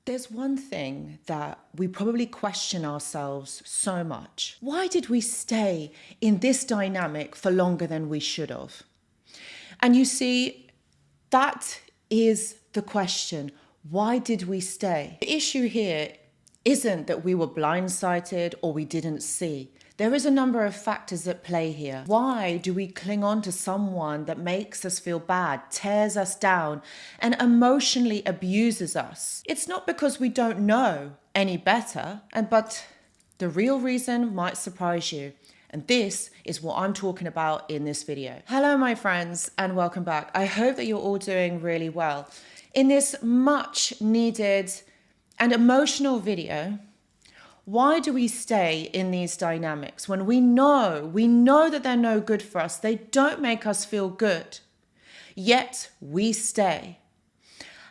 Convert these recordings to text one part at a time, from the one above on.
There's one thing that we probably question ourselves so much. Why did we stay in this dynamic for longer than we should have? And you see, that is the question. Why did we stay? The issue here isn't that we were blindsided or we didn't see. There is a number of factors at play here. Why do we cling on to someone that makes us feel bad, tears us down, and emotionally abuses us? It's not because we don't know any better, but the real reason might surprise you. And this is what I'm talking about in this video. Hello, my friends, and welcome back. I hope that you're all doing really well. In this much needed and emotional video, why do we stay in these dynamics when we know that they're no good for us? They don't make us feel good, yet we stay.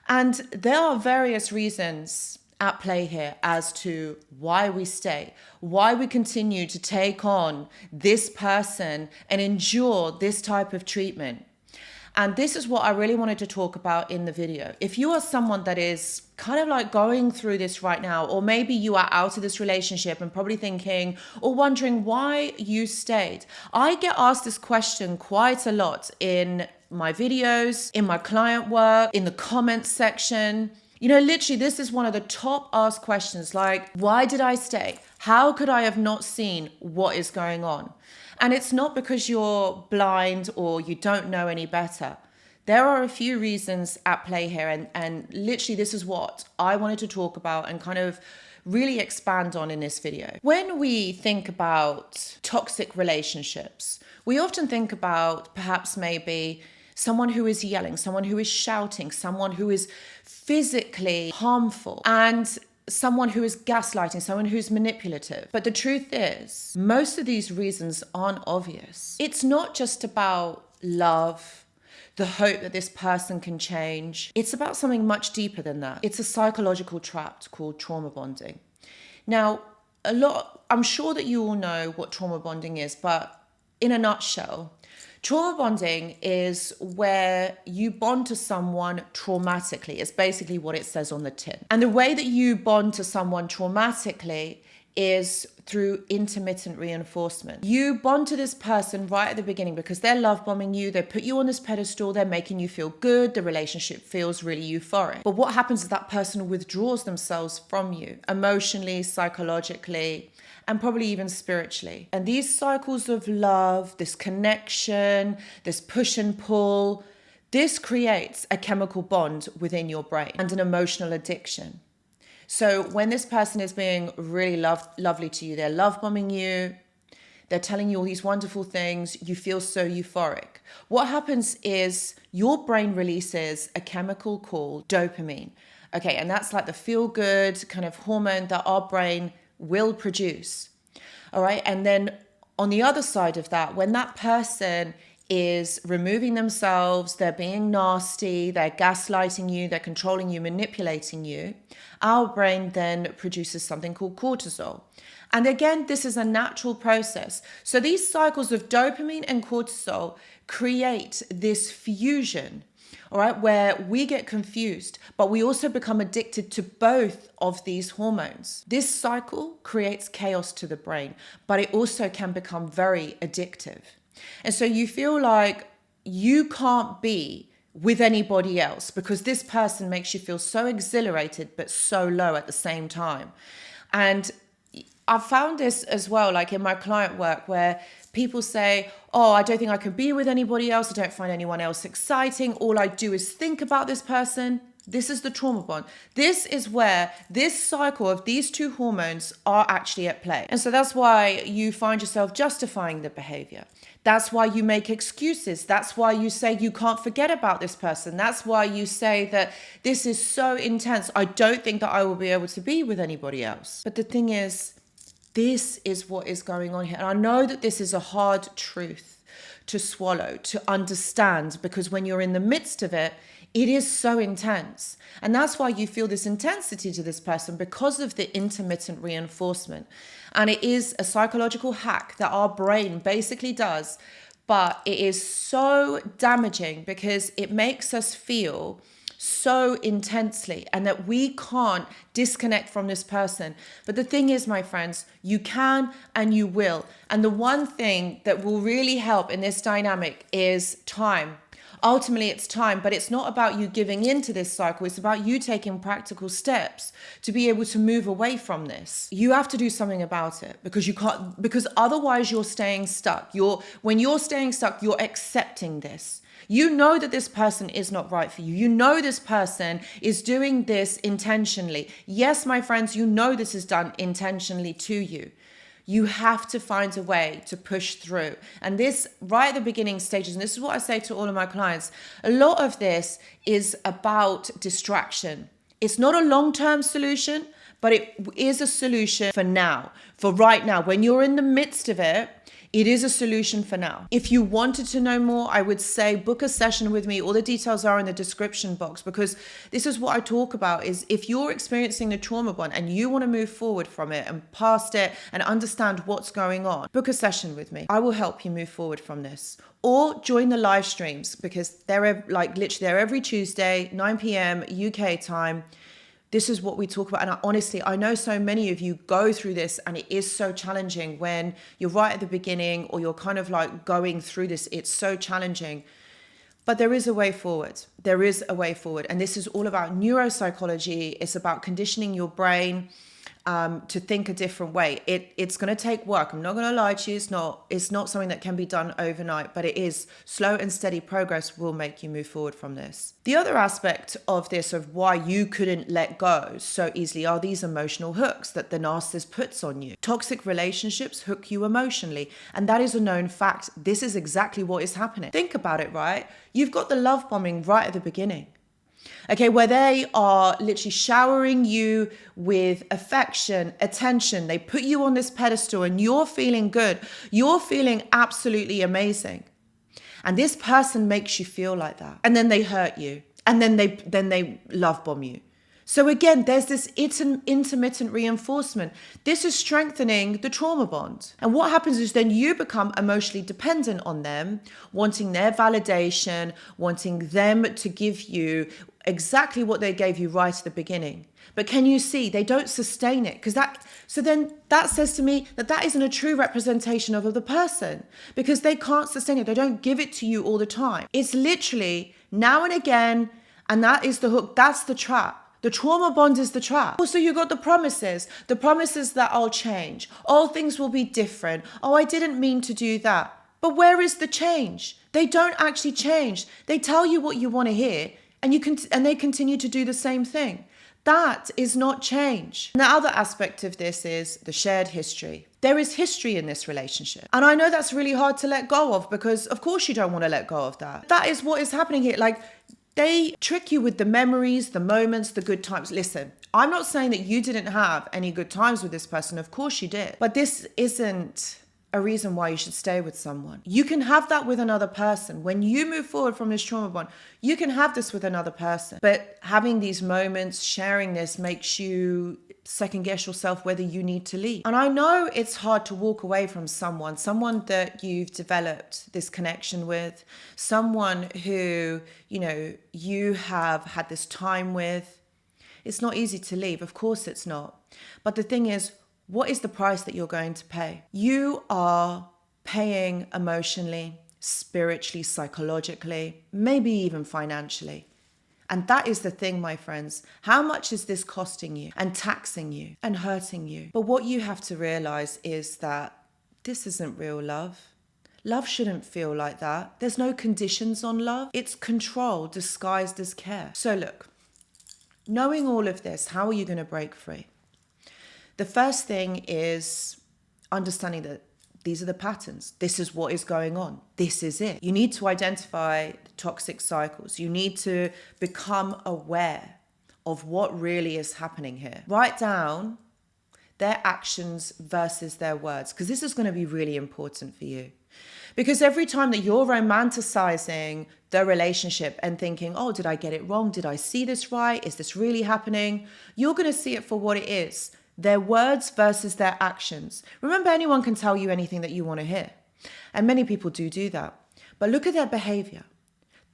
And there are various reasons at play here as to why we stay, why we continue to take on this person and endure this type of treatment. And this is what I really wanted to talk about in the video. If you are someone that is kind of like going through this right now, or maybe you are out of this relationship and probably thinking or wondering why you stayed. I get asked this question quite a lot in my videos, in my client work, in the comments section. You know, literally, this is one of the top asked questions, like, why did I stay? How could I have not seen what is going on? And it's not because you're blind or you don't know any better. There are a few reasons at play here. And literally, this is what I wanted to talk about and kind of really expand on in this video. When we think about toxic relationships, we often think about perhaps maybe someone who is yelling, someone who is shouting, someone who is physically harmful, and someone who is gaslighting, someone who's manipulative. But the truth is, most of these reasons aren't obvious. It's not just about love, the hope that this person can change. It's about something much deeper than that. It's a psychological trap called trauma bonding. Now, I'm sure that you all know what trauma bonding is, but in a nutshell, trauma bonding is where you bond to someone traumatically. It's basically what it says on the tin. And the way that you bond to someone traumatically is through intermittent reinforcement. You bond to this person right at the beginning because they're love bombing you. They put you on this pedestal. They're making you feel good. The relationship feels really euphoric. But what happens is that person withdraws themselves from you emotionally, psychologically, and probably even spiritually. And these cycles of love, this connection, this push and pull, this creates a chemical bond within your brain and an emotional addiction. So when this person is being really lovely to you, they're love bombing you, they're telling you all these wonderful things, you feel so euphoric. What happens is your brain releases a chemical called dopamine. Okay, and that's like the feel-good kind of hormone that our brain will produce. All right. And then on the other side of that, when that person is removing themselves, they're being nasty, they're gaslighting you, they're controlling you, manipulating you, our brain then produces something called cortisol. And again, this is a natural process. So these cycles of dopamine and cortisol create this fusion, all right, where we get confused, but we also become addicted to both of these hormones. This cycle creates chaos to the brain, but it also can become very addictive. And so you feel like you can't be with anybody else because this person makes you feel so exhilarated, but so low at the same time. And I've found this as well, like in my client work, where people say, oh, I don't think I can be with anybody else. I don't find anyone else exciting. All I do is think about this person. This is the trauma bond. This is where this cycle of these two hormones are actually at play. And so that's why you find yourself justifying the behavior. That's why you make excuses. That's why you say you can't forget about this person. That's why you say that this is so intense. I don't think that I will be able to be with anybody else. But the thing is, this is what is going on here. And I know that this is a hard truth to swallow, to understand, because when you're in the midst of it, it is so intense. And that's why you feel this intensity to this person, because of the intermittent reinforcement. And it is a psychological hack that our brain basically does, but it is so damaging because it makes us feel so intensely and that we can't disconnect from this person. But the thing is, my friends, you can and you will. And the one thing that will really help in this dynamic is time. Ultimately, it's time, but it's not about you giving into this cycle. It's about you taking practical steps to be able to move away from this. You have to do something about it because you can't, because otherwise you're staying stuck. When you're staying stuck, you're accepting this. You know that this person is not right for you. You know this person is doing this intentionally. Yes, my friends, you know this is done intentionally to you. You have to find a way to push through. And this, right at the beginning stages, and this is what I say to all of my clients, a lot of this is about distraction. It's not a long-term solution, but it is a solution for now, for right now. When you're in the midst of it, it is a solution for now. If you wanted to know more, I would say book a session with me. All the details are in the description box, because this is what I talk about is if you're experiencing the trauma bond and you want to move forward from it and past it and understand what's going on, book a session with me. I will help you move forward from this. Or join the live streams, because they're they're every Tuesday, 9 p.m. UK time. This is what we talk about. And honestly, I know so many of you go through this and it is so challenging when you're right at the beginning or you're kind of like going through this. It's so challenging. But there is a way forward. There is a way forward. And this is all about neuropsychology. It's about conditioning your brain to think a different way. It's going to take work. I'm not going to lie to you. It's not something that can be done overnight, but it is slow and steady progress will make you move forward from this. The other aspect of this, of why you couldn't let go so easily, are these emotional hooks that the narcissist puts on you. Toxic relationships hook you emotionally. And that is a known fact. This is exactly what is happening. Think about it, right? You've got the love bombing right at the beginning. Okay, where they are literally showering you with affection, attention. They put you on this pedestal and you're feeling good. You're feeling absolutely amazing. And this person makes you feel like that. And then they hurt you. And then they love bomb you. So again, there's this intermittent reinforcement. This is strengthening the trauma bond. And what happens is then you become emotionally dependent on them, wanting their validation, wanting them to give you exactly what they gave you right at the beginning. But can you see they don't sustain it? So then that says to me that isn't a true representation of the person, because they can't sustain it. They don't give it to you all the time. It's literally now and again, and that is the hook. That's the trap. The trauma bond is the trap. Also, you got the promises that I'll change. Oh, things will be different. Oh, I didn't mean to do that. But where is the change? They don't actually change. They tell you what you want to hear, and they continue to do the same thing. That is not change. And the other aspect of this is the shared history. There is history in this relationship. And I know that's really hard to let go of, because of course you don't want to let go of that. That is what is happening here. They trick you with the memories, the moments, the good times. Listen, I'm not saying that you didn't have any good times with this person. Of course you did. But this isn't a reason why you should stay with someone. You can have that with another person. When you move forward from this trauma bond, you can have this with another person. But having these moments, sharing this, makes you second guess yourself whether you need to leave. And I know it's hard to walk away from someone that you've developed this connection with, someone who, you have had this time with. It's not easy to leave. Of course it's not. But the thing is, what is the price that you're going to pay? You are paying emotionally, spiritually, psychologically, maybe even financially. And that is the thing, my friends. How much is this costing you and taxing you and hurting you? But what you have to realize is that this isn't real love. Love shouldn't feel like that. There's no conditions on love. It's control disguised as care. So look, knowing all of this, how are you going to break free? The first thing is understanding that these are the patterns. This is what is going on. This is it. You need to identify the toxic cycles. You need to become aware of what really is happening here. Write down their actions versus their words, because this is going to be really important for you. Because every time that you're romanticizing the relationship and thinking, oh, did I get it wrong? Did I see this right? Is this really happening? You're going to see it for what it is. Their words versus their actions. Remember, anyone can tell you anything that you want to hear. And many people do that. But look at their behavior.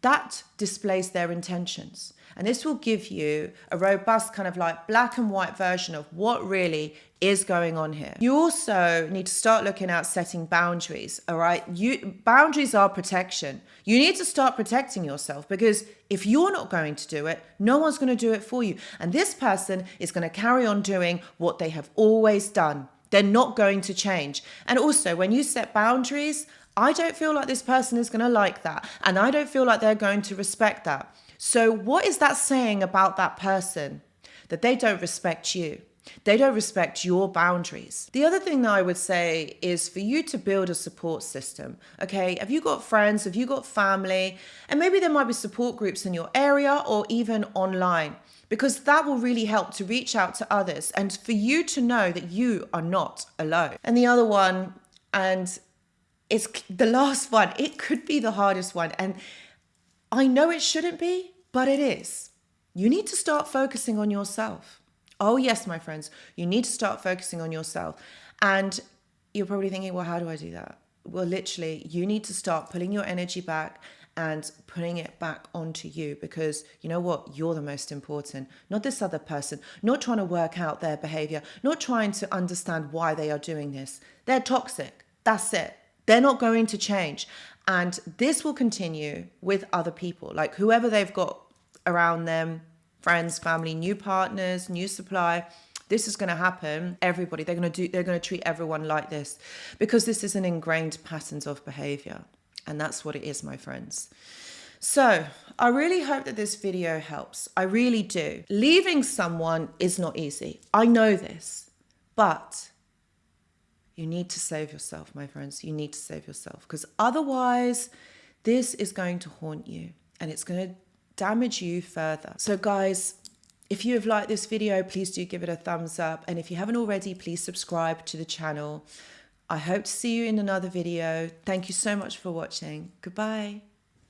that displays their intentions. And this will give you a robust kind of like black and white version of what really is going on here. You also need to start looking at setting boundaries, all right? Boundaries are protection. You need to start protecting yourself, because if you're not going to do it, no one's going to do it for you. And this person is going to carry on doing what they have always done. They're not going to change. And also, when you set boundaries, I don't feel like this person is going to like that. And I don't feel like they're going to respect that. So what is that saying about that person? That they don't respect you. They don't respect your boundaries. The other thing that I would say is for you to build a support system. Okay, have you got friends? Have you got family? And maybe there might be support groups in your area or even online, because that will really help to reach out to others and for you to know that you are not alone. And the other one, and it's the last one, it could be the hardest one. And I know it shouldn't be, but it is. You need to start focusing on yourself. Oh yes, my friends, you need to start focusing on yourself. And you're probably thinking, well, how do I do that? Well, literally, you need to start pulling your energy back and putting it back onto you, because you know what? You're the most important, not this other person, not trying to work out their behavior, not trying to understand why they are doing this. They're toxic. That's it. They're not going to change. And this will continue with other people, like whoever they've got around them, friends, family, new partners, new supply. This is going to happen. Everybody, they're going to treat everyone like this, because this is an ingrained patterns of behavior. And that's what it is, my friends. So I really hope that this video helps. I really do. Leaving someone is not easy. I know this, but you need to save yourself, my friends. You need to save yourself, because otherwise this is going to haunt you and it's going to damage you further. So guys, if you have liked this video, please do give it a thumbs up. And if you haven't already, please subscribe to the channel. I hope to see you in another video. Thank you so much for watching. Goodbye.